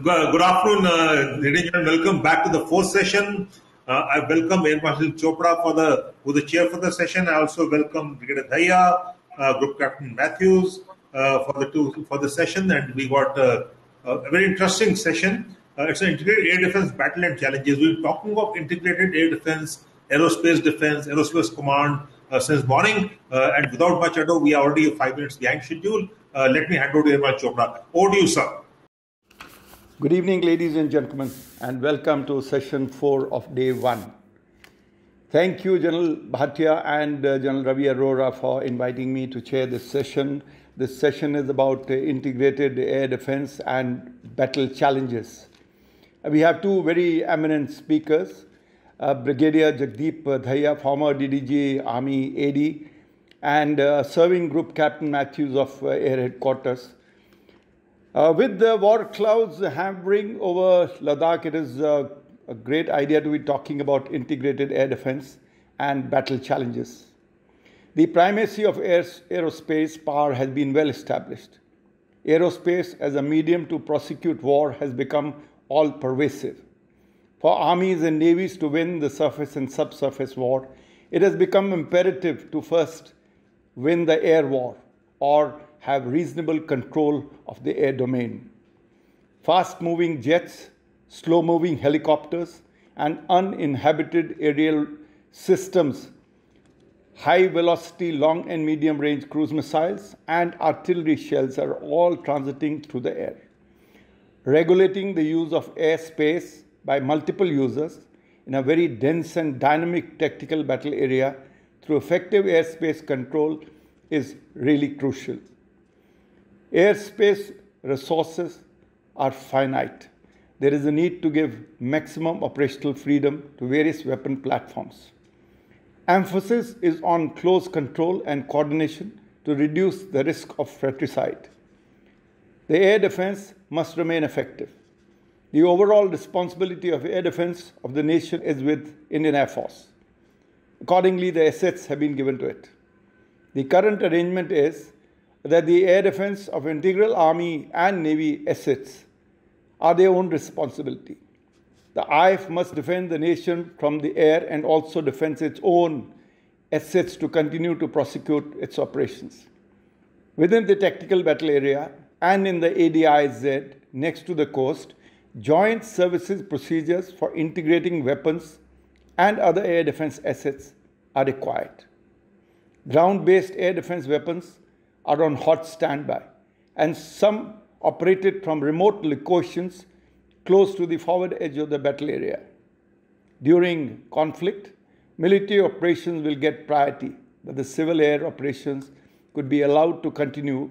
Good afternoon, ladies and gentlemen. Welcome back to the fourth session. I welcome Air Marshal Chopra who's the chair for the session. I also welcome Brigadier Dhaya, Group Captain Matthews for the session, and we got a very interesting session. It's an integrated air defense battle and challenges. We're talking of integrated air defense, aerospace command since morning, and without much ado, we are already a 5 minutes behind schedule. Let me hand over to Air Marshal Chopra. Over to you, sir. Good evening, ladies and gentlemen, and welcome to session 4 of day 1. Thank you, General Bhatia and General Ravi Arora, for inviting me to chair this session. This session is about integrated air defense and battle challenges. We have two very eminent speakers, Brigadier Jagdeep Dhaya, former DDG Army AD, and serving Group Captain Matthews of Air Headquarters. With the war clouds hammering over Ladakh, it is a great idea to be talking about integrated air defense and battle challenges. The primacy of aerospace power has been well established. Aerospace as a medium to prosecute war has become all-pervasive. For armies and navies to win the surface and subsurface war, it has become imperative to first win the air war or have reasonable control of the air domain. Fast-moving jets, slow-moving helicopters, and uninhabited aerial systems, high-velocity long and medium-range cruise missiles, and artillery shells are all transiting through the air. Regulating the use of airspace by multiple users in a very dense and dynamic tactical battle area through effective airspace control is really crucial. Airspace resources are finite. There is a need to give maximum operational freedom to various weapon platforms. Emphasis is on close control and coordination to reduce the risk of fratricide. The air defense must remain effective. The overall responsibility of air defense of the nation is with Indian Air Force. Accordingly, the assets have been given to it. The current arrangement is that the air defense of integral Army and Navy assets are their own responsibility. The IF must defend the nation from the air and also defend its own assets to continue to prosecute its operations. Within the tactical battle area and in the ADIZ next to the coast, joint services procedures for integrating weapons and other air defense assets are required. Ground-based air defense weapons are on hot standby, and some operated from remote locations close to the forward edge of the battle area. During conflict, military operations will get priority, but the civil air operations could be allowed to continue,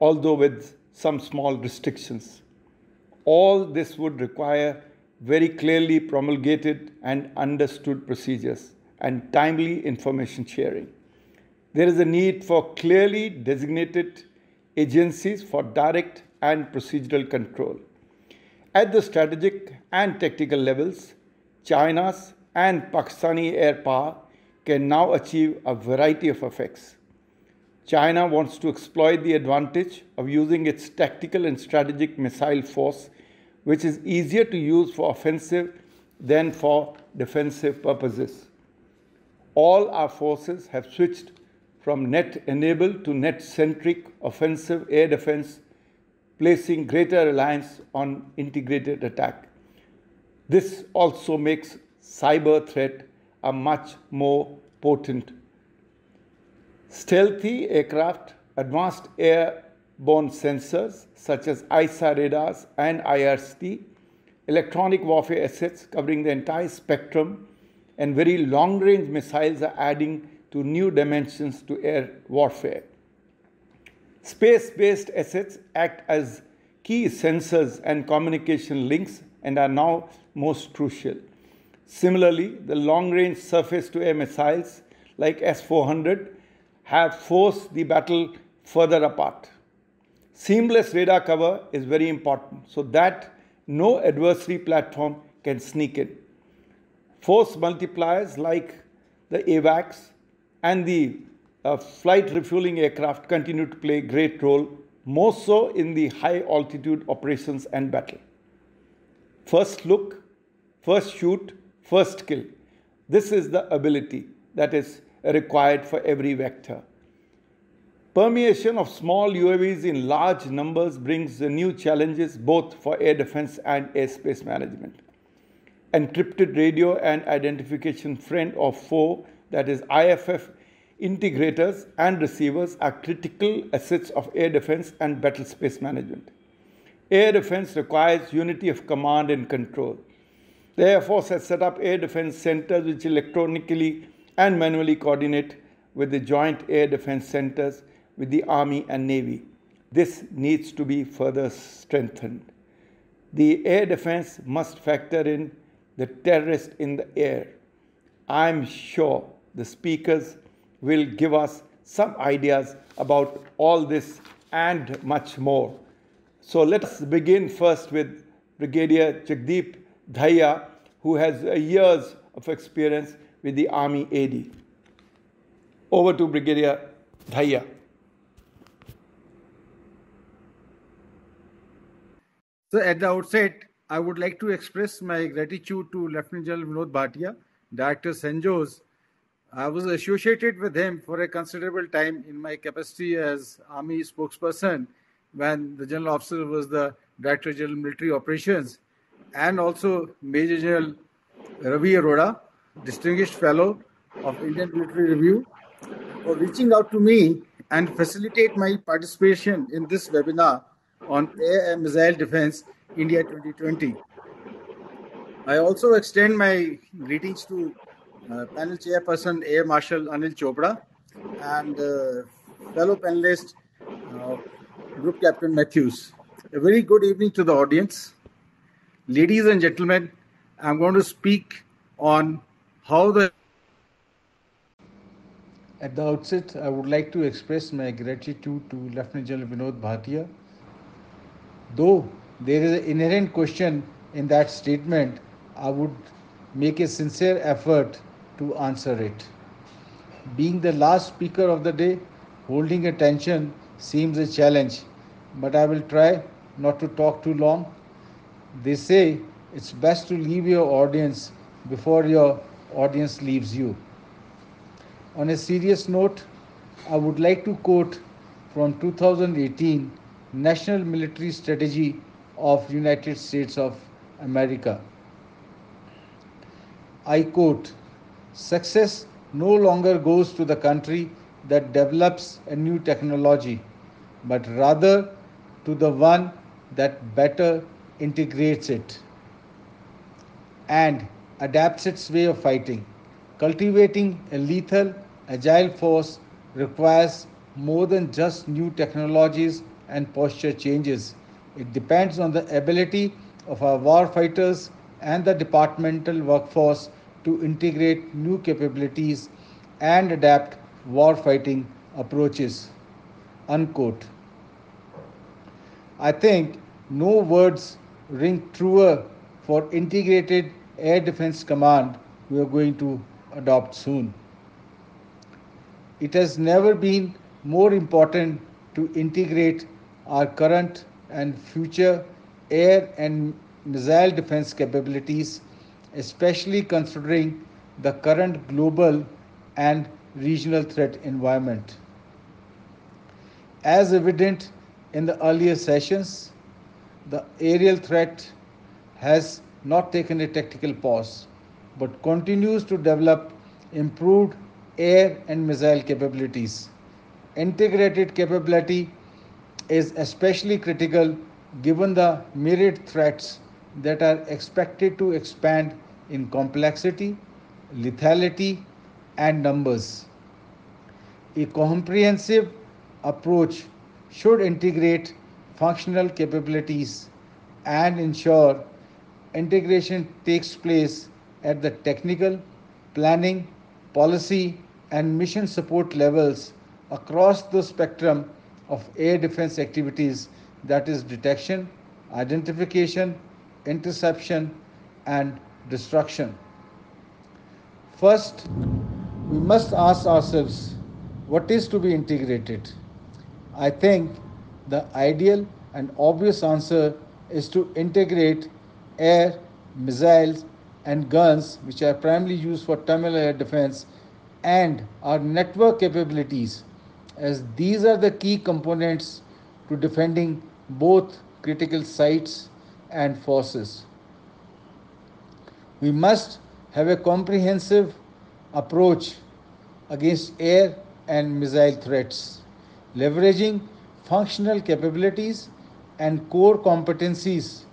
although with some small restrictions. All this would require very clearly promulgated and understood procedures and timely information sharing. There is a need for clearly designated agencies for direct and procedural control. At the strategic and tactical levels, China's and Pakistani air power can now achieve a variety of effects. China wants to exploit the advantage of using its tactical and strategic missile force, which is easier to use for offensive than for defensive purposes. All our forces have switched from net-enabled to net-centric offensive air defense, placing greater reliance on integrated attack. This also makes cyber threat a much more potent. Stealthy aircraft, advanced airborne sensors such as ISA radars and IRST, electronic warfare assets covering the entire spectrum, and very long-range missiles are adding to new dimensions to air warfare. Space-based assets act as key sensors and communication links and are now most crucial. Similarly, the long-range surface-to-air missiles like S-400 have forced the battle further apart. Seamless radar cover is very important so that no adversary platform can sneak in. Force multipliers like the AWACS and the flight refueling aircraft continue to play a great role, more so in the high altitude operations and battle. First look, first shoot, first kill. This is the ability that is required for every vector. Permeation of small UAVs in large numbers brings new challenges both for air defense and airspace management. Encrypted radio and identification friend or foe, that is IFF, integrators and receivers are critical assets of air defense and battle space management. Air defense requires unity of command and control. The Air Force has set up air defense centers which electronically and manually coordinate with the Joint Air Defense Centers with the Army and Navy. This needs to be further strengthened. The air defense must factor in the terrorist in the air. I'm sure the speakers will give us some ideas about all this and much more. So let's begin first with Brigadier Jagdeep Dhaya, who has years of experience with the Army AD. Over to Brigadier Dhaya. So at the outset, I would like to express my gratitude to Lieutenant General Vinod Bhatia, Director St. Joe's. I was associated with him for a considerable time in my capacity as Army spokesperson when the General Officer was the Director General Military Operations, and also Major General Ravi Arora, Distinguished Fellow of Indian Military Review, for reaching out to me and facilitate my participation in this webinar on Air and Missile Defense India 2020. I also extend my greetings to panel chairperson Air Marshal Anil Chopra and fellow panelist Group Captain Matthews. A very good evening to the audience. Ladies and gentlemen, I'm going to speak on how the... At the outset, I would like to express my gratitude to Lieutenant General Vinod Bhatia. Though there is an inherent question in that statement, I would make a sincere effort to answer it. Being the last speaker of the day, holding attention seems a challenge, but I will try not to talk too long. They say it's best to leave your audience before your audience leaves you. On a serious note, I would like to quote from 2018 National Military Strategy of United States of America. I quote, "Success no longer goes to the country that develops a new technology, but rather to the one that better integrates it and adapts its way of fighting. Cultivating a lethal, agile force requires more than just new technologies and posture changes. It depends on the ability of our war fighters and the departmental workforce to integrate new capabilities and adapt war-fighting approaches." Unquote. I think no words ring truer for Integrated Air Defense Command we are going to adopt soon. It has never been more important to integrate our current and future air and missile defense capabilities, especially considering the current global and regional threat environment. As evident in the earlier sessions, the aerial threat has not taken a tactical pause, but continues to develop improved air and missile capabilities. Integrated capability is especially critical given the myriad threats that are expected to expand in complexity, lethality, and numbers. A comprehensive approach should integrate functional capabilities and ensure integration takes place at the technical, planning, policy, and mission support levels across the spectrum of air defense activities, that is detection, identification, interception, and destruction. First, we must ask ourselves what is to be integrated. I think the ideal and obvious answer is to integrate air, missiles, and guns, which are primarily used for terminal air defense, and our network capabilities, as these are the key components to defending both critical sites and forces. We must have a comprehensive approach against air and missile threats, leveraging functional capabilities and core competencies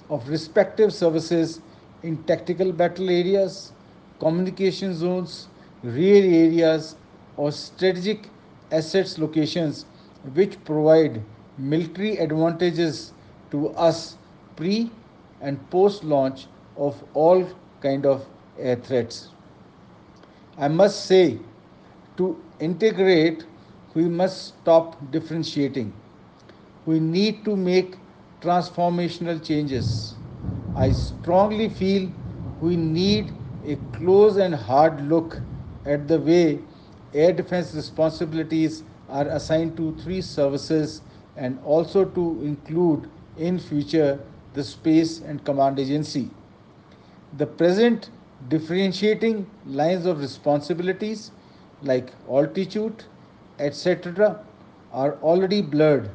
of respective services in tactical battle areas, communication zones, rear areas, or strategic assets locations which provide military advantages to us pre and post launch of all kind of air threats. I must say, to integrate, we must stop differentiating. We need to make transformational changes. I strongly feel we need a close and hard look at the way air defense responsibilities are assigned to three services, and also to include in future the Space and Command Agency. The present differentiating lines of responsibilities like altitude, etc., are already blurred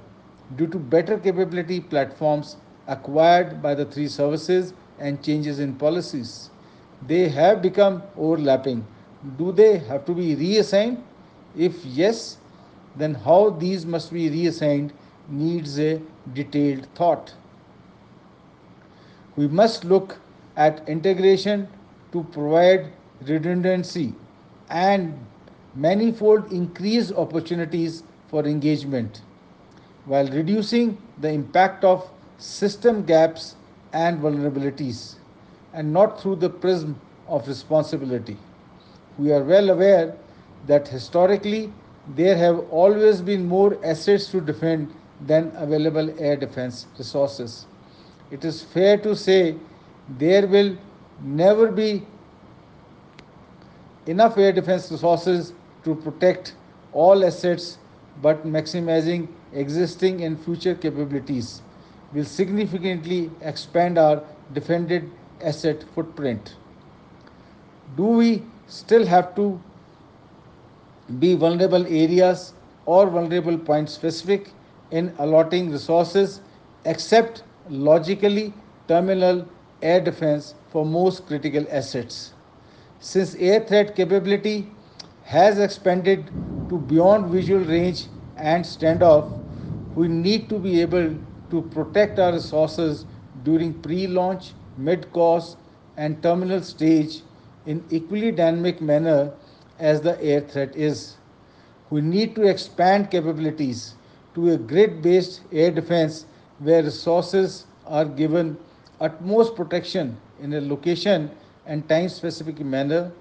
due to better capability platforms acquired by the three services and changes in policies. They have become overlapping. Do they have to be reassigned? If yes, then how these must be reassigned needs a detailed thought. We must look at integration to provide redundancy and manifold increased opportunities for engagement, while reducing the impact of system gaps and vulnerabilities, and not through the prism of responsibility. We are well aware that historically there have always been more assets to defend than available air defense resources. It is fair to say there will never be enough air defense resources to protect all assets, but maximizing existing and future capabilities will significantly expand our defended asset footprint. Do we still have to be vulnerable areas or vulnerable point specific in allotting resources, except logically terminal air defense for most critical assets? Since air threat capability has expanded to beyond visual range and standoff, we need to be able to protect our resources during pre-launch, mid-course, and terminal stage in equally dynamic manner as the air threat is. We need to expand capabilities to a grid-based air defense where resources are given utmost protection in a location and time-specific manner,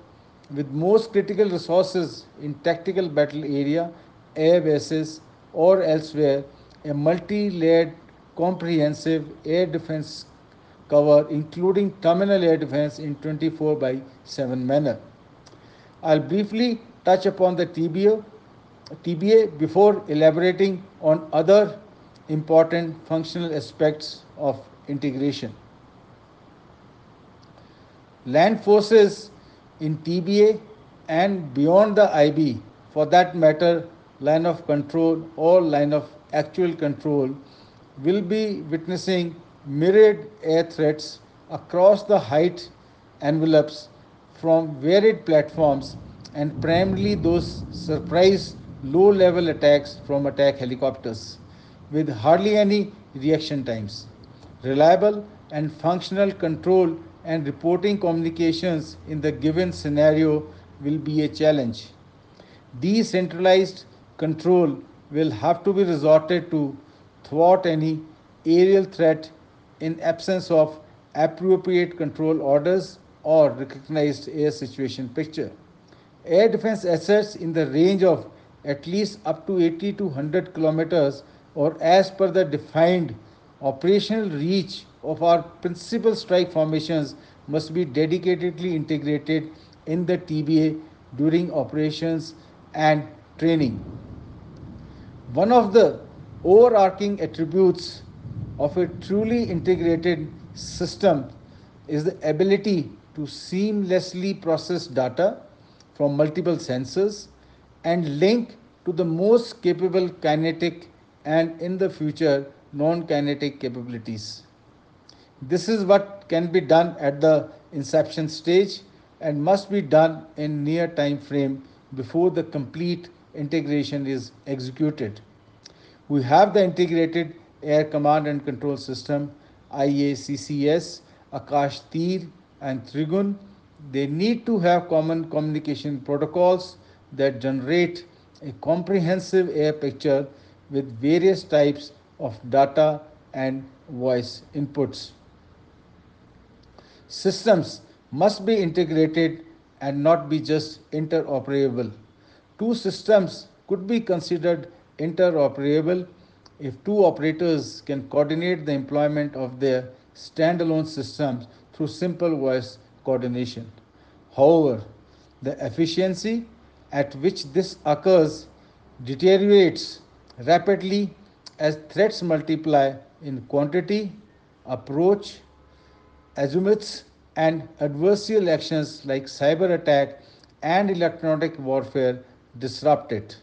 with most critical resources in tactical battle area, air bases, or elsewhere, a multi-layered comprehensive air defense cover, including terminal air defense in 24 by 7 manner. I'll briefly touch upon the TBA before elaborating on other important functional aspects of integration. Land forces in TBA and beyond the IB, for that matter, line of control or line of actual control, will be witnessing myriad air threats across the height envelopes from varied platforms, and primarily those surprise low level attacks from attack helicopters with hardly any reaction times. Reliable and functional control and reporting communications in the given scenario will be a challenge. Decentralized control will have to be resorted to thwart any aerial threat in absence of appropriate control orders or recognized air situation picture. Air defense assets in the range of at least up to 80 to 100 kilometers, or as per the defined operational reach of our principal strike formations, must be dedicatedly integrated in the TBA during operations and training. One of the overarching attributes of a truly integrated system is the ability to seamlessly process data from multiple sensors and link to the most capable kinetic and in the future non-kinetic capabilities. This is what can be done at the inception stage and must be done in near time frame before the complete integration is executed. We have the integrated air command and control system IACCS, Akash Tir and Trigun. They need to have common communication protocols that generate a comprehensive air picture with various types of data and voice inputs. Systems must be integrated and not be just interoperable. Two systems could be considered interoperable if two operators can coordinate the employment of their standalone systems through simple voice coordination. However, the efficiency at which this occurs deteriorates rapidly as threats multiply in quantity, approach, azimuths, and adversarial actions like cyber attack and electronic warfare disrupt it.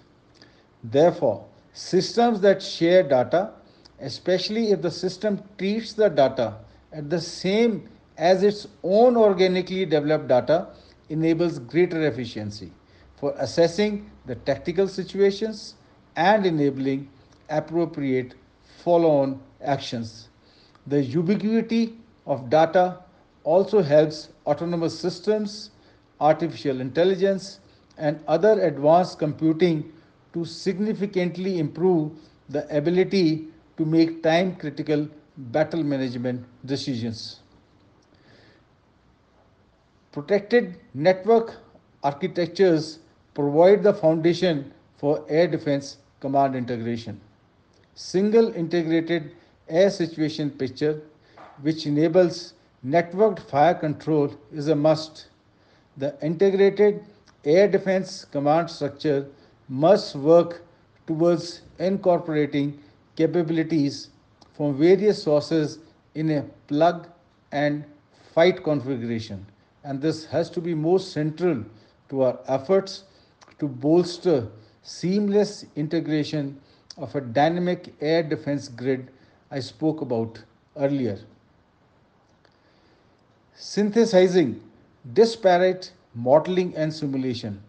Therefore, systems that share data, especially if the system treats the data at the same as its own organically developed data, enables greater efficiency for assessing the tactical situations and enabling appropriate follow on actions. The ubiquity of data also helps autonomous systems, artificial intelligence, and other advanced computing to significantly improve the ability to make time critical battle management decisions. Protected network architectures provide the foundation for air defense command integration. Single integrated air situation picture, which enables networked fire control, is a must. The integrated air defense command structure must work towards incorporating capabilities from various sources in a plug and fight configuration, and this has to be most central to our efforts to bolster seamless integration of a dynamic air defense grid I spoke about earlier. Synthesizing disparate modeling and simulation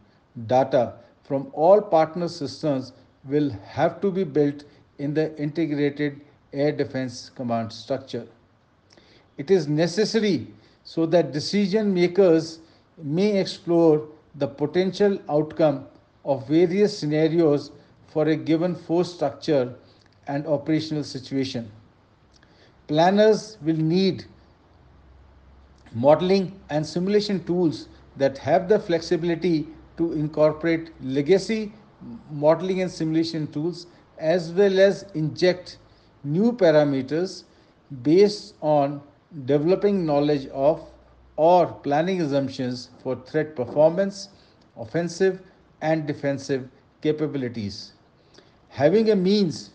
data from all partner systems will have to be built in the integrated air defense command structure. It is necessary so that decision makers may explore the potential outcome of various scenarios for a given force structure and operational situation. Planners will need modeling and simulation tools that have the flexibility to incorporate legacy modeling and simulation tools as well as inject new parameters based on developing knowledge of or planning assumptions for threat performance, offensive and defensive capabilities. Having a means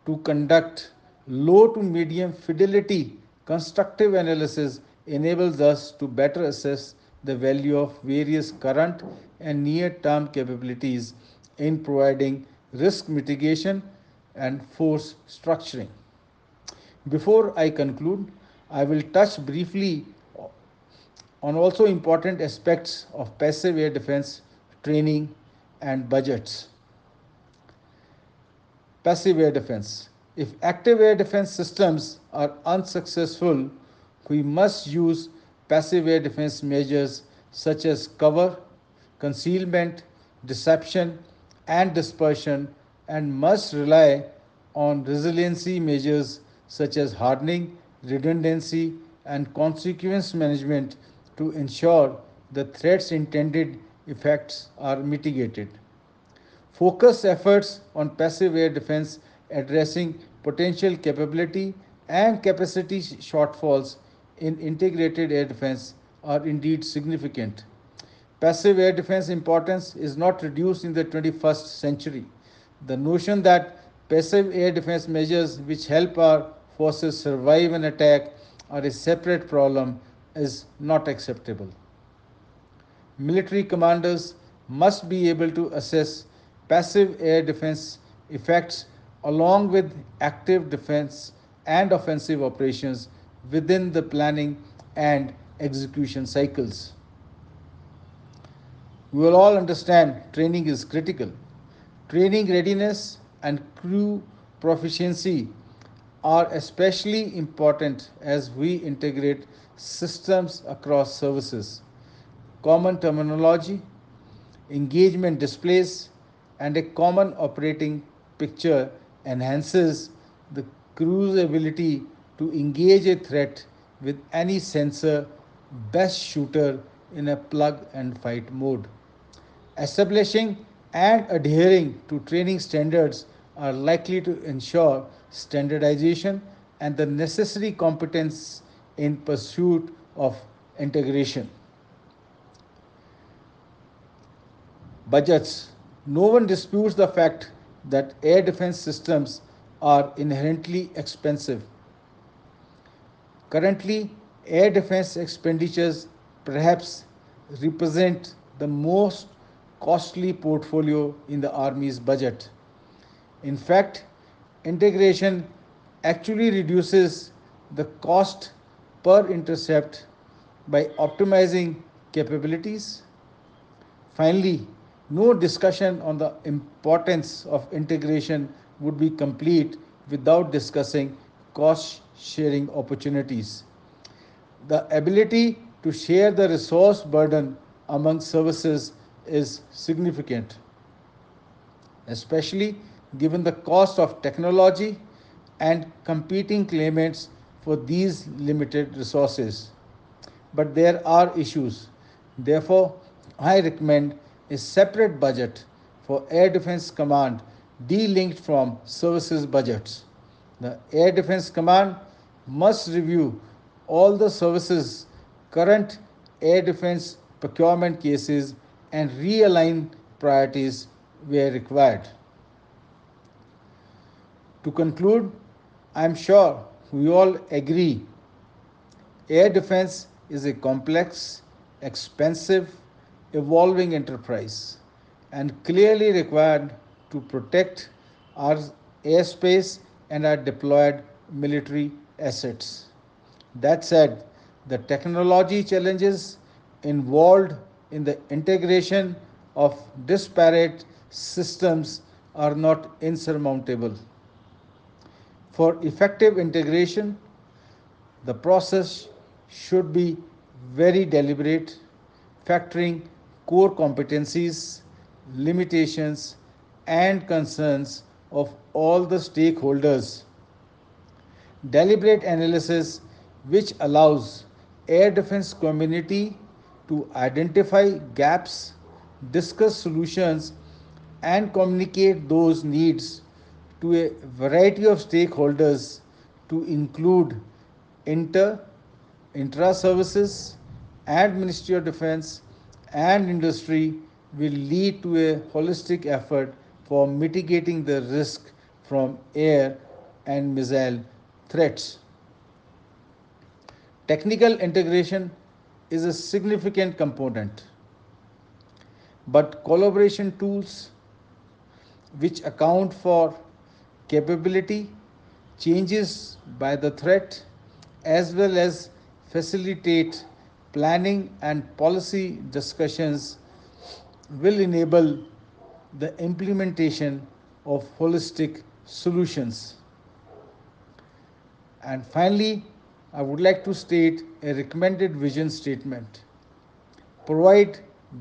to conduct low to medium fidelity constructive analysis enables us to better assess the value of various current and near term capabilities in providing risk mitigation and force structuring. Before I conclude, I will touch briefly on also important aspects of passive air defense training and budgets. Passive air defense. If active air defense systems are unsuccessful, we must use passive air defense measures such as cover, concealment, deception, and dispersion, and must rely on resiliency measures such as hardening, redundancy, and consequence management to ensure the threat's intended effects are mitigated. Focus efforts on passive air defense addressing potential capability and capacity shortfalls in integrated air defense are indeed significant. Passive air defense importance is not reduced in the 21st century. The notion that passive air defense measures which help our forces survive an attack are a separate problem is not acceptable. Military commanders must be able to assess passive air defense effects along with active defense and offensive operations within the planning and execution cycles. We will all understand training is critical. Training readiness and crew proficiency are especially important as we integrate systems across services. Common terminology, engagement displays, and a common operating picture enhances the crew's ability to engage a threat with any sensor, best shooter in a plug and fight mode. Establishing and adhering to training standards are likely to ensure standardization and the necessary competence in pursuit of integration. Budgets. No one disputes the fact that air defense systems are inherently expensive. Currently, air defense expenditures perhaps represent the most costly portfolio in the Army's budget. In fact, integration actually reduces the cost per intercept by optimizing capabilities. Finally, no discussion on the importance of integration would be complete without discussing cost sharing opportunities. The ability to share the resource burden among services is significant, especially given the cost of technology and competing claimants for these limited resources. But there are issues. Therefore, I recommend a separate budget for Air Defense Command delinked from services budgets. The Air Defense Command must review all the services' current air defense procurement cases and realign priorities where required. To conclude, I am sure we all agree air defense is a complex, expensive, evolving enterprise and clearly required to protect our airspace and our deployed military assets. That said, the technology challenges involved in the integration of disparate systems are not insurmountable. For effective integration, the process should be very deliberate, factoring core competencies, limitations, and concerns of all the stakeholders. Deliberate analysis which allows air defense community to identify gaps, discuss solutions, and communicate those needs to a variety of stakeholders to include intra-services and Ministry of Defense and industry will lead to a holistic effort for mitigating the risk from air and missile threats. Technical integration is a significant component, but collaboration tools which account for capability changes by the threat as well as facilitate planning and policy discussions will enable the implementation of holistic solutions. And finally, I would like to state a recommended vision statement. Provide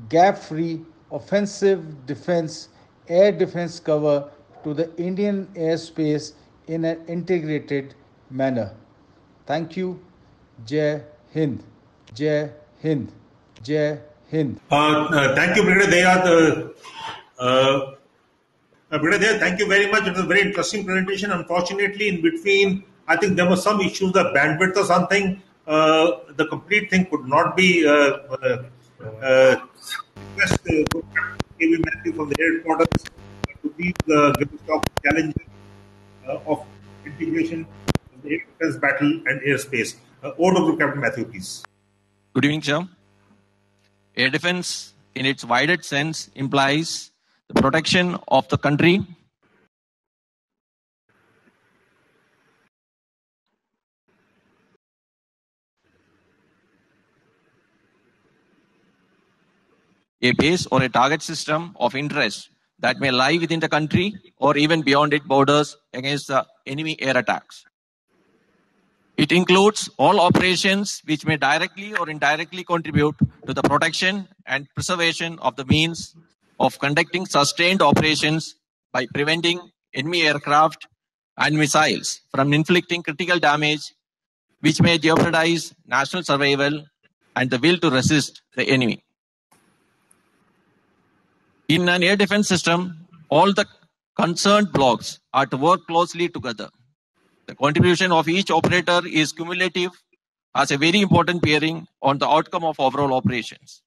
gap-free offensive defense, air defense cover to the Indian airspace in an integrated manner. Thank you. Jai Hind. Jai Hind. Jai Hind. Thank you, Brigadier Daya. Brigadier Daya, thank you very much. It was a very interesting presentation. Unfortunately, in between, I think there were some issues, the bandwidth or something. The complete thing could not be request KV Matthew from the headquarters to please give us talk challenges of integration of the air defense battle and airspace. Over to Captain Matthew, please. Good evening, sir. Air defense, in its widest sense, implies the protection of the country a base or a target system of interest that may lie within the country or even beyond its borders against the enemy air attacks. It includes all operations which may directly or indirectly contribute to the protection and preservation of the means of conducting sustained operations by preventing enemy aircraft and missiles from inflicting critical damage which may jeopardize national survival and the will to resist the enemy. In an air defense system, all the concerned blocks are to work closely together. The contribution of each operator is cumulative, has a very important bearing on the outcome of overall operations.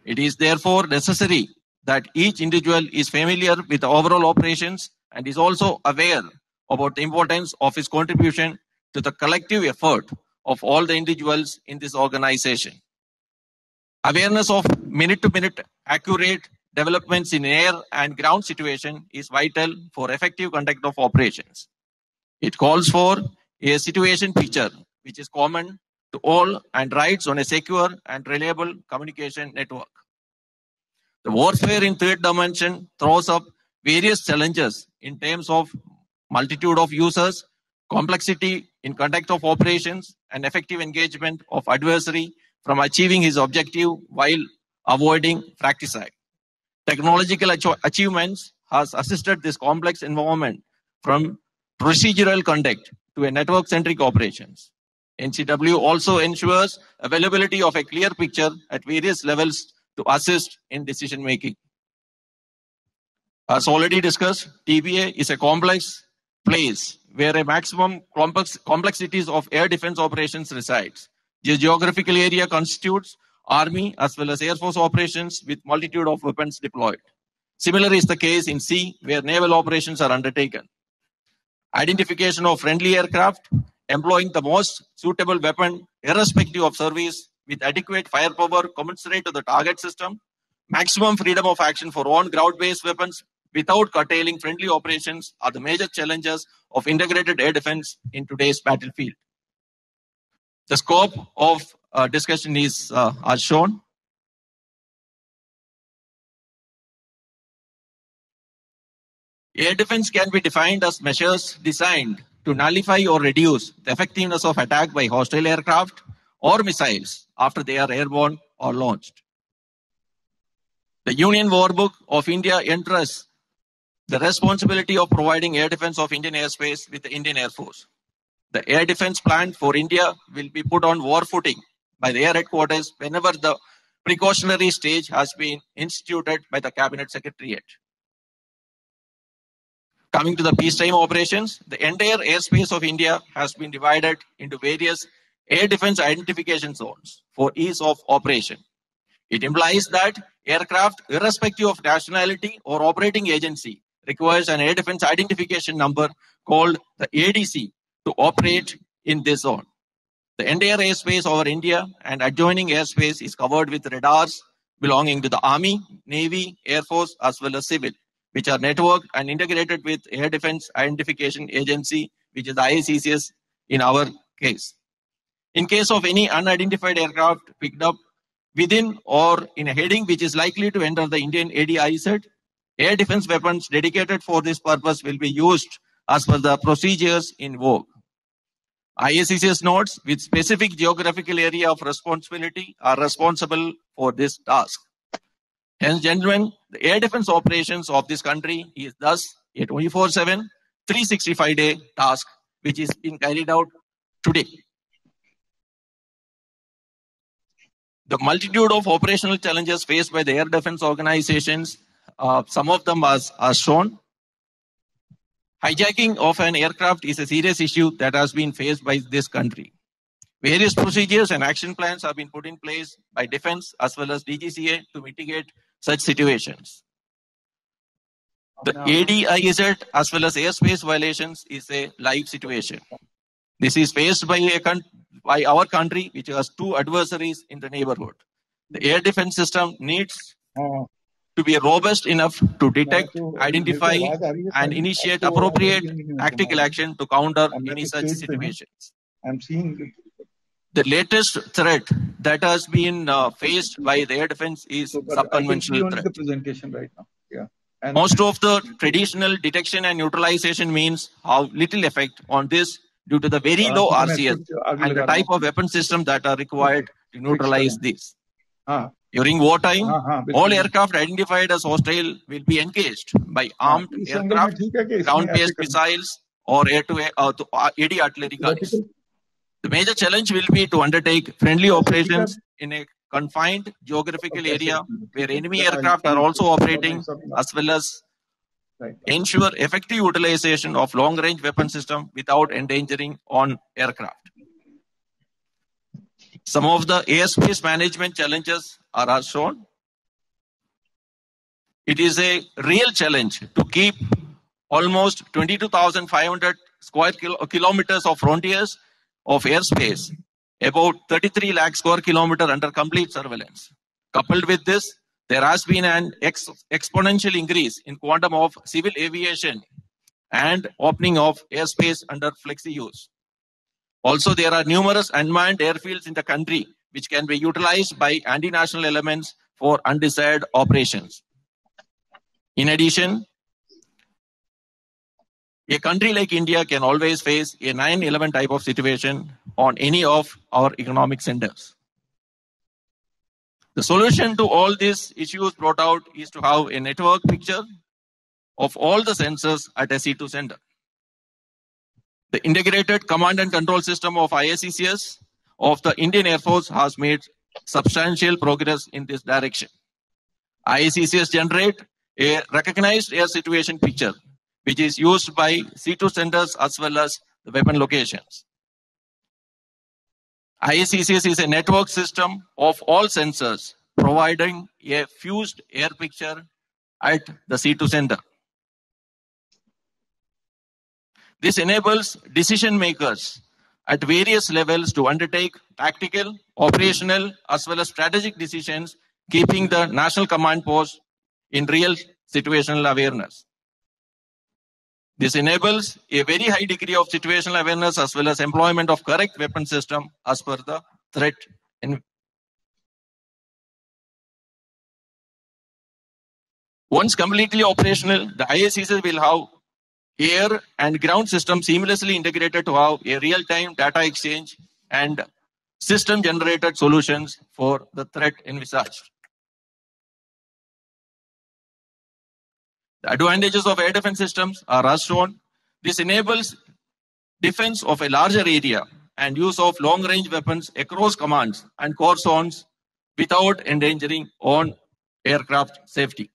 It is therefore necessary that each individual is familiar with the overall operations and is also aware about the importance of his contribution to the collective effort of all the individuals in this organization. Awareness of minute-to-minute accurate developments in air and ground situation is vital for effective conduct of operations. It calls for a situation picture which is common to all and rides on a secure and reliable communication network. The warfare in third dimension throws up various challenges in terms of multitude of users, complexity in conduct of operations, and effective engagement of adversary from achieving his objective while avoiding fratricide. Technological achievements has assisted this complex environment from procedural conduct to a network-centric operations. NCW also ensures availability of a clear picture at various levels to assist in decision making. As already discussed, TBA is a complex place where a maximum complexities of air defense operations resides. The geographical area constitutes Army as well as Air Force operations with multitude of weapons deployed. Similar is the case in sea where naval operations are undertaken. Identification of friendly aircraft, employing the most suitable weapon irrespective of service with adequate firepower commensurate to the target system, maximum freedom of action for own ground-based weapons without curtailing friendly operations are the major challenges of integrated air defense in today's battlefield. The scope of discussion is as shown. Air defense can be defined as measures designed to nullify or reduce the effectiveness of attack by hostile aircraft or missiles after they are airborne or launched. The Union War Book of India entrusts the responsibility of providing air defense of Indian airspace with the Indian Air Force. The air defense plan for India will be put on war footing by the Air Headquarters whenever the precautionary stage has been instituted by the Cabinet Secretariat. Coming to the peacetime operations, the entire airspace of India has been divided into various air defense identification zones for ease of operation. It implies that aircraft, irrespective of nationality or operating agency, requires an air defense identification number called the ADC to operate in this zone. The entire airspace over India and adjoining airspace is covered with radars belonging to the Army, Navy, Air Force, as well as Civil, which are networked and integrated with Air Defense Identification Agency, which is the IACCS in our case. In case of any unidentified aircraft picked up within or in a heading which is likely to enter the Indian ADIZ, air defense weapons dedicated for this purpose will be used as per the procedures in vogue. IACCS notes with specific geographical area of responsibility are responsible for this task. Hence, gentlemen, the air defense operations of this country is thus a 24/7, 365-day task which is being carried out today. The multitude of operational challenges faced by the air defense organizations, some of them are shown. Hijacking of an aircraft is a serious issue that has been faced by this country. Various procedures and action plans have been put in place by Defense as well as DGCA to mitigate such situations. The ADIZ as well as airspace violations is a live situation. This is faced by our country, which has two adversaries in the neighborhood. The air defense system needs to be robust enough to detect, identify, and initiate appropriate tactical action to counter any such situations. I'm seeing the latest threat that has been faced by the air defense is subconventional threat. The presentation right now. Yeah. And most of the traditional detection and neutralization means have little effect on this due to the very low RCS and the type of weapon system that are required to neutralize this. During wartime, all aircraft identified as hostile will be engaged by armed aircraft, ground-based missiles, or air-to-air AD artillery guns. The major challenge will be to undertake friendly operations in a confined geographical area where enemy aircraft are also operating, as well as ensure effective utilization of long-range weapon system without endangering on aircraft. Some of the airspace management challenges are as shown. It is a real challenge to keep almost 22,500 square kilometers of frontiers of airspace, about 33 lakh square kilometer under complete surveillance. Coupled with this, there has been an exponential increase in quantum of civil aviation and opening of airspace under flexi use. Also, there are numerous unmanned airfields in the country which can be utilized by anti-national elements for undesired operations. In addition, a country like India can always face a 9/11 type of situation on any of our economic centers. The solution to all these issues brought out is to have a network picture of all the sensors at a C2 center. The integrated command and control system of IACCS of the Indian Air Force has made substantial progress in this direction. IACCS generate a recognized air situation picture, which is used by C2 centers as well as the weapon locations. IACCS is a network system of all sensors, providing a fused air picture at the C2 center. This enables decision makers at various levels to undertake tactical, operational, as well as strategic decisions, keeping the national command post in real situational awareness. This enables a very high degree of situational awareness as well as employment of correct weapon system as per the threat. Once completely operational, the IACCS will have air and ground system seamlessly integrated to have a real-time data exchange and system-generated solutions for the threat envisaged. The advantages of air defense systems are as shown. This enables defense of a larger area and use of long-range weapons across commands and core zones without endangering on aircraft safety.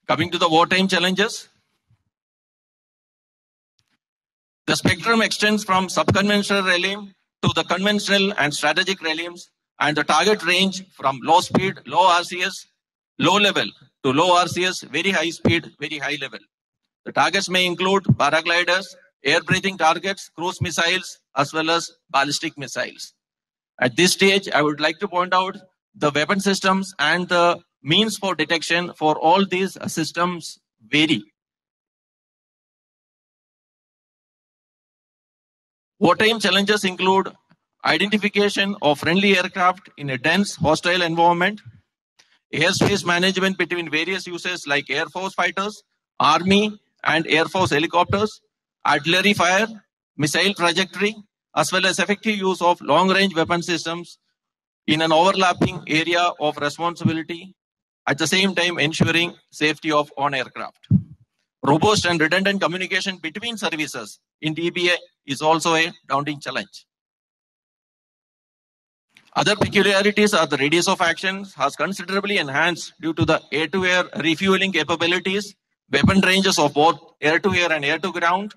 Coming to the wartime challenges, the spectrum extends from subconventional realm to the conventional and strategic realms, and the target range from low speed, low RCS, low level to low RCS, very high speed, very high level. The targets may include paragliders, air-breathing targets, cruise missiles, as well as ballistic missiles. At this stage, I would like to point out the weapon systems and the means for detection for all these systems vary. Wartime challenges include identification of friendly aircraft in a dense hostile environment, airspace management between various uses like Air Force fighters, Army and Air Force helicopters, artillery fire, missile trajectory, as well as effective use of long-range weapon systems in an overlapping area of responsibility, at the same time ensuring safety of on-aircraft. Robust and redundant communication between services in DBA is also a daunting challenge. Other peculiarities are the radius of action has considerably enhanced due to the air-to-air refueling capabilities, weapon ranges of both air-to-air and air-to-ground.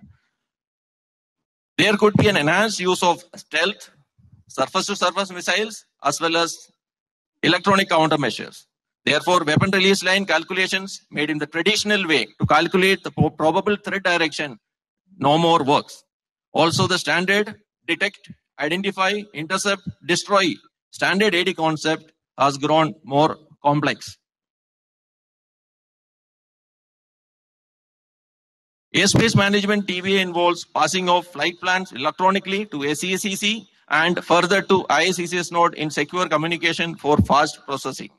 There could be an enhanced use of stealth, surface-to-surface missiles, as well as electronic countermeasures. Therefore, weapon release line calculations made in the traditional way to calculate the probable threat direction no more works. Also, the standard detect, identify, intercept, destroy standard AD concept has grown more complex. Airspace management TVA involves passing of flight plans electronically to SCACC and further to IACCS node in secure communication for fast processing.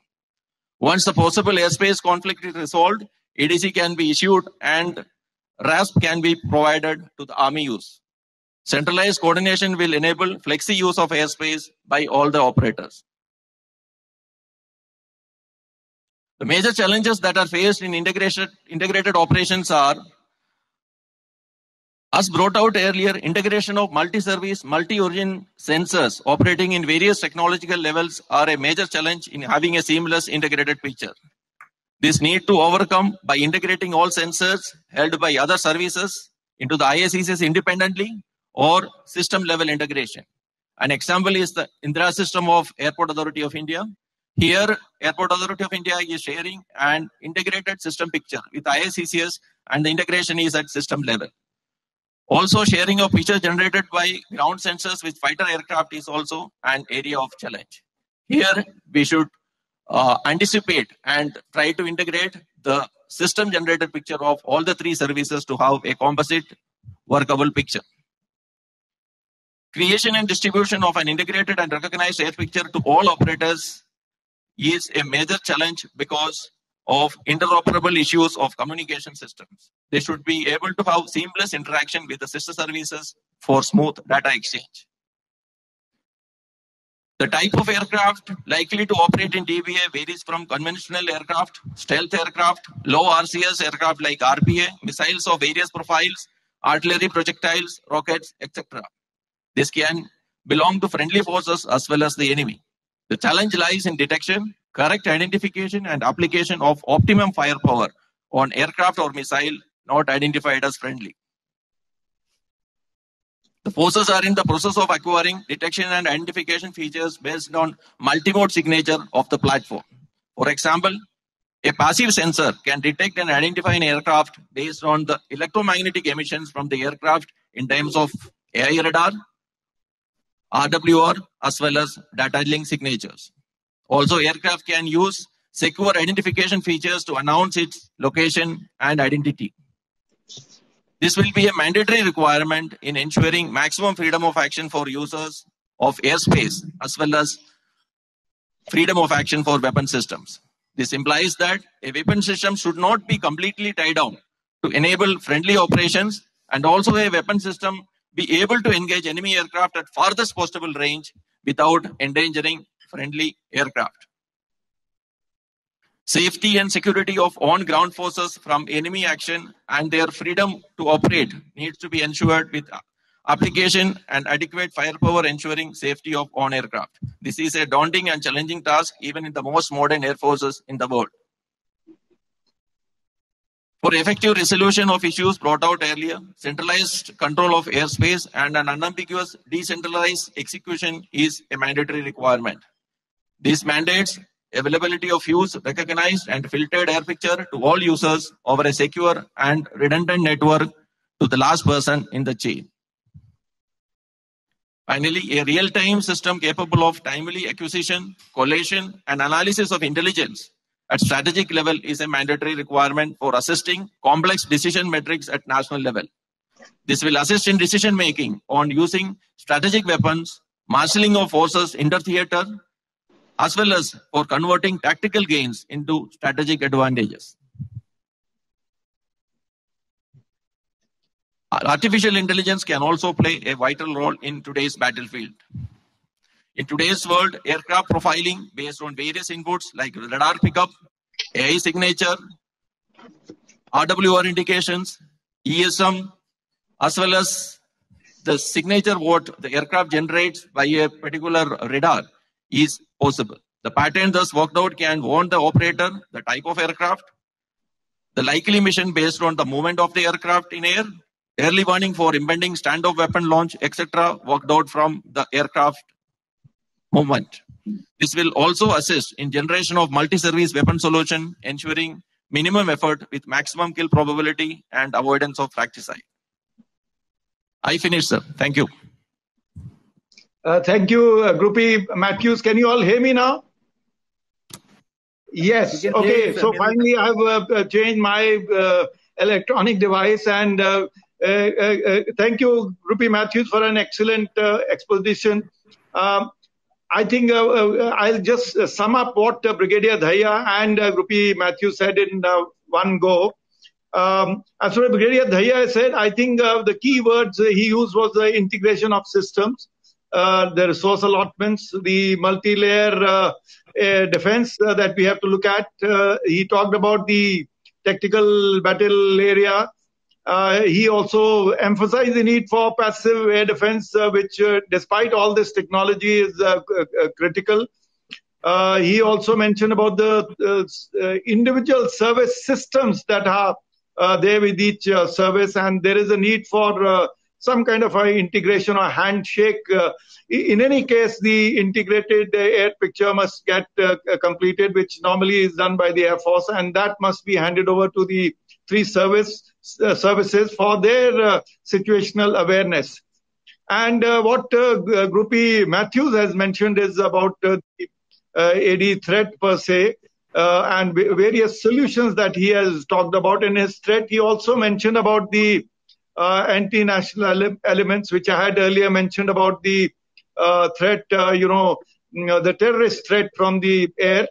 Once the possible airspace conflict is resolved, ADC can be issued and RASP can be provided to the Army use. Centralized coordination will enable flexi use of airspace by all the operators. The major challenges that are faced in integrated operations are, as brought out earlier, integration of multi-service, multi-origin sensors operating in various technological levels are a major challenge in having a seamless integrated picture. This need to overcome by integrating all sensors held by other services into the IACCS independently or system-level integration. An example is the Indra system of Airport Authority of India. Here, Airport Authority of India is sharing an integrated system picture with IACCS, and the integration is at system level. Also, sharing of pictures generated by ground sensors with fighter aircraft is also an area of challenge. Here, we should anticipate and try to integrate the system generated picture of all the three services to have a composite workable picture. Creation and distribution of an integrated and recognized air picture to all operators is a major challenge because of interoperable issues of communication systems. They should be able to have seamless interaction with the sister services for smooth data exchange. The type of aircraft likely to operate in TVA varies from conventional aircraft, stealth aircraft, low RCS aircraft like RPA, missiles of various profiles, artillery projectiles, rockets, etc. This can belong to friendly forces as well as the enemy. The challenge lies in detection, correct identification, and application of optimum firepower on aircraft or missile not identified as friendly. The forces are in the process of acquiring detection and identification features based on multimode signature of the platform. For example, a passive sensor can detect and identify an aircraft based on the electromagnetic emissions from the aircraft in terms of AI radar, RWR, as well as data link signatures. Also, aircraft can use secure identification features to announce its location and identity. This will be a mandatory requirement in ensuring maximum freedom of action for users of airspace as well as freedom of action for weapon systems. This implies that a weapon system should not be completely tied down to enable friendly operations, and also a weapon system be able to engage enemy aircraft at farthest possible range without endangering friendly aircraft. Safety and security of on-ground forces from enemy action and their freedom to operate needs to be ensured with application and adequate firepower ensuring safety of on-aircraft. This is a daunting and challenging task even in the most modern air forces in the world. For effective resolution of issues brought out earlier, centralized control of airspace and an unambiguous decentralized execution is a mandatory requirement. This mandates availability of use, recognized and filtered air picture to all users over a secure and redundant network to the last person in the chain. Finally, a real-time system capable of timely acquisition, collation, and analysis of intelligence at strategic level is a mandatory requirement for assisting complex decision metrics at national level. This will assist in decision-making on using strategic weapons, marshalling of forces inter-theater, as well as for converting tactical gains into strategic advantages. Artificial intelligence can also play a vital role in today's battlefield. In today's world, aircraft profiling based on various inputs like radar pickup, AI signature, RWR indications, ESM, as well as the signature what the aircraft generates by a particular radar is possible. The pattern thus worked out can warn the operator the type of aircraft, the likely mission based on the movement of the aircraft in air, early warning for impending standoff weapon launch, etc. worked out from the aircraft movement. This will also assist in generation of multi-service weapon solution, ensuring minimum effort with maximum kill probability and avoidance of fratricide. I finished, sir. Thank you. Thank you, Groupie Matthews. Can you all hear me now? Yes. Okay. So finally, I've changed my electronic device, and thank you, Groupie Matthews, for an excellent exposition. I think I'll just sum up what Brigadier Dhaya and Groupie Matthews said in one go. As for Brigadier Dhaya said, I think the key words he used was the integration of systems, the resource allotments, the multi-layer defense that we have to look at. He talked about the tactical battle area. He also emphasized the need for passive air defense, which despite all this technology is critical. He also mentioned about the individual service systems that are there with each service, and there is a need for some kind of integration or handshake. In any case, the integrated air picture must get completed, which normally is done by the Air Force, and that must be handed over to the three services for their situational awareness. And what Groupie Matthews has mentioned is about the AD threat per se, and various solutions that he has talked about in his threat. He also mentioned about the anti-national elements, which I had earlier mentioned about the threat, the terrorist threat from the air.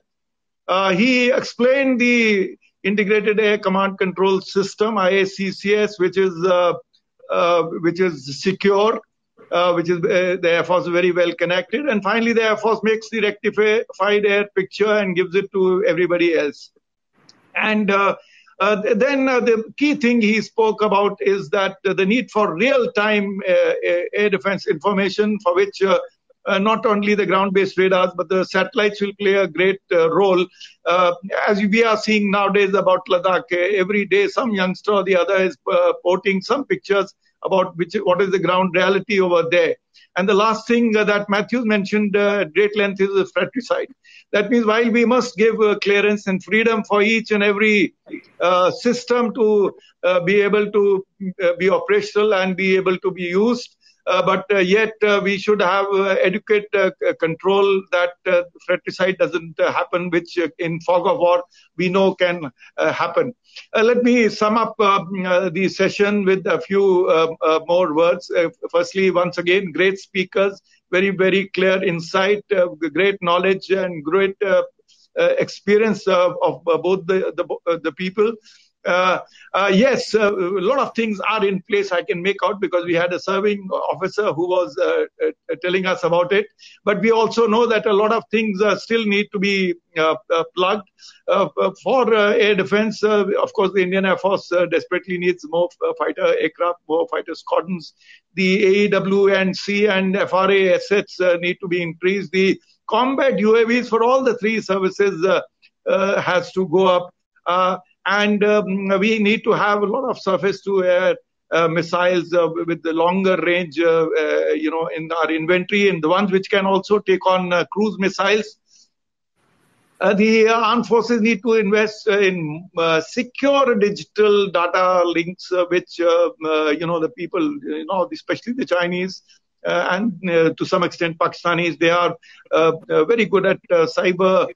He explained the Integrated Air Command Control System, IACCS, which is secure, which is the Air Force is very well connected. And finally, the Air Force makes the rectified air picture and gives it to everybody else. And then the key thing he spoke about is that the need for real-time air defense information, for which not only the ground-based radars, but the satellites will play a great role. As we are seeing nowadays about Ladakh, every day some youngster or the other is posting some pictures about what is the ground reality over there. And the last thing that Matthews mentioned at great length is the fratricide. That means while we must give clearance and freedom for each and every system to be able to be operational and be able to be used, but yet we should have adequate control that fratricide doesn't happen, which in fog of war we know can happen. Let me sum up the session with a few more words. Firstly, once again, great speakers, very, very clear insight, great knowledge and great experience of both the people. Yes, a lot of things are in place I can make out, because we had a serving officer who was telling us about it. But we also know that a lot of things still need to be plugged. For air defense, of course, the Indian Air Force desperately needs more fighter aircraft, more fighter squadrons. The AEW and C and FRA assets need to be increased. The combat UAVs for all the three services has to go up. And we need to have a lot of surface-to-air missiles with the longer range, in our inventory, and the ones which can also take on cruise missiles. The armed forces need to invest in secure digital data links, which, the people, especially the Chinese and to some extent Pakistanis, they are very good at cyber,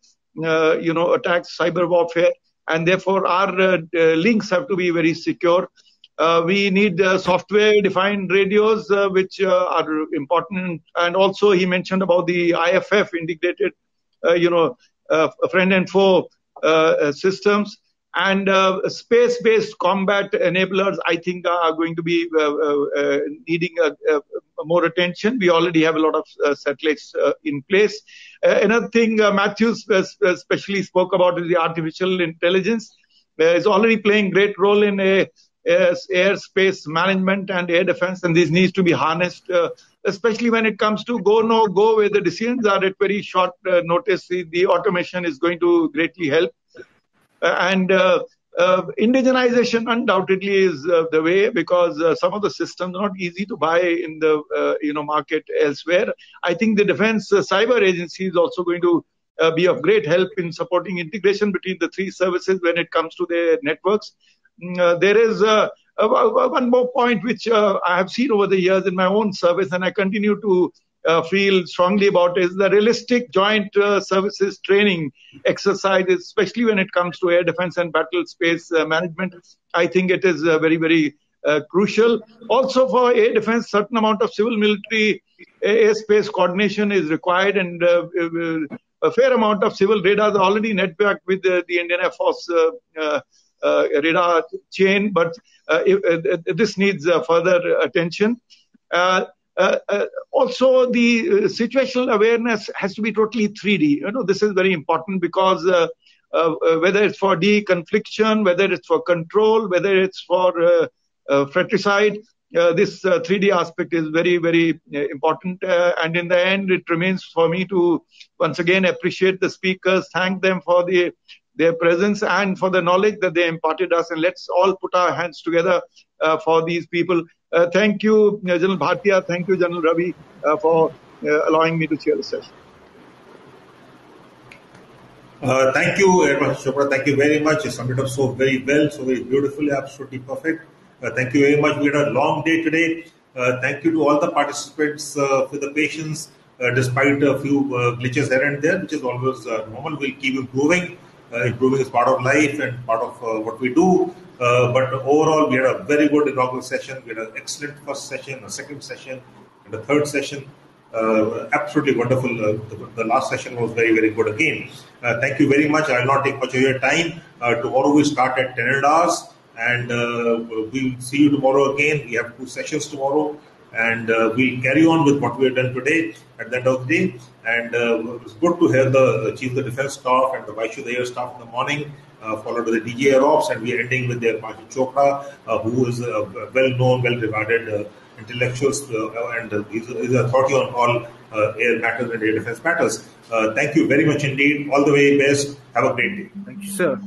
attacks, cyber warfare. And therefore, our links have to be very secure. We need software-defined radios, which are important. And also, he mentioned about the IFF integrated, friend and foe systems. And space-based combat enablers, I think, are going to be needing more attention. We already have a lot of satellites in place. Another thing Matthews especially spoke about is the artificial intelligence. It's already playing great role in airspace management and air defense, and this needs to be harnessed, especially when it comes to go, no go, where the decisions are at very short notice. The automation is going to greatly help. And indigenization undoubtedly is the way, because some of the systems are not easy to buy in the market elsewhere. I think the Defense Cyber Agency is also going to be of great help in supporting integration between the three services when it comes to their networks. There is one more point which I have seen over the years in my own service, and I continue to feel strongly about, is the realistic joint services training exercises, especially when it comes to air defense and battle space management. I think it is very, very crucial. Also for air defense, certain amount of civil military airspace coordination is required, and a fair amount of civil radars are already networked with the Indian Air Force radar chain, but this needs further attention. Also, the situational awareness has to be totally 3D. This is very important because whether it's for deconfliction, whether it's for control, whether it's for fratricide, this 3D aspect is very, very important. And in the end, it remains for me to once again appreciate the speakers, thank them for their presence and for the knowledge that they imparted us. And let's all put our hands together for these people. Thank you, General Bhatia. Thank you, General Ravi, for allowing me to chair the session. Thank you, Air Marshal Chopra. Thank you very much. You summed it up so very well, so very beautifully, absolutely perfect. Thank you very much. We had a long day today. Thank you to all the participants for the patience, despite a few glitches here and there, which is always normal. We'll keep improving. Improving is part of life and part of what we do. But overall, we had a very good inaugural session. We had an excellent first session, a second session, and a third session. Absolutely wonderful. The last session was very, very good again. Thank you very much. I will not take much of your time. Tomorrow we start at 10 hours. And we'll see you tomorrow again. We have 2 sessions tomorrow, and we'll carry on with what we have done today at the end of the day. And it's good to have the Chief of the Defense Staff and the Vice Chief of the Air Staff in the morning, followed by the DG Air Ops, and we're ending with Air Marshal Chopra, who is a well-known, well-regarded intellectual, and he's an authority on all air matters and air defense matters. Thank you very much indeed. All the very best. Have a great day. Thank you, sir.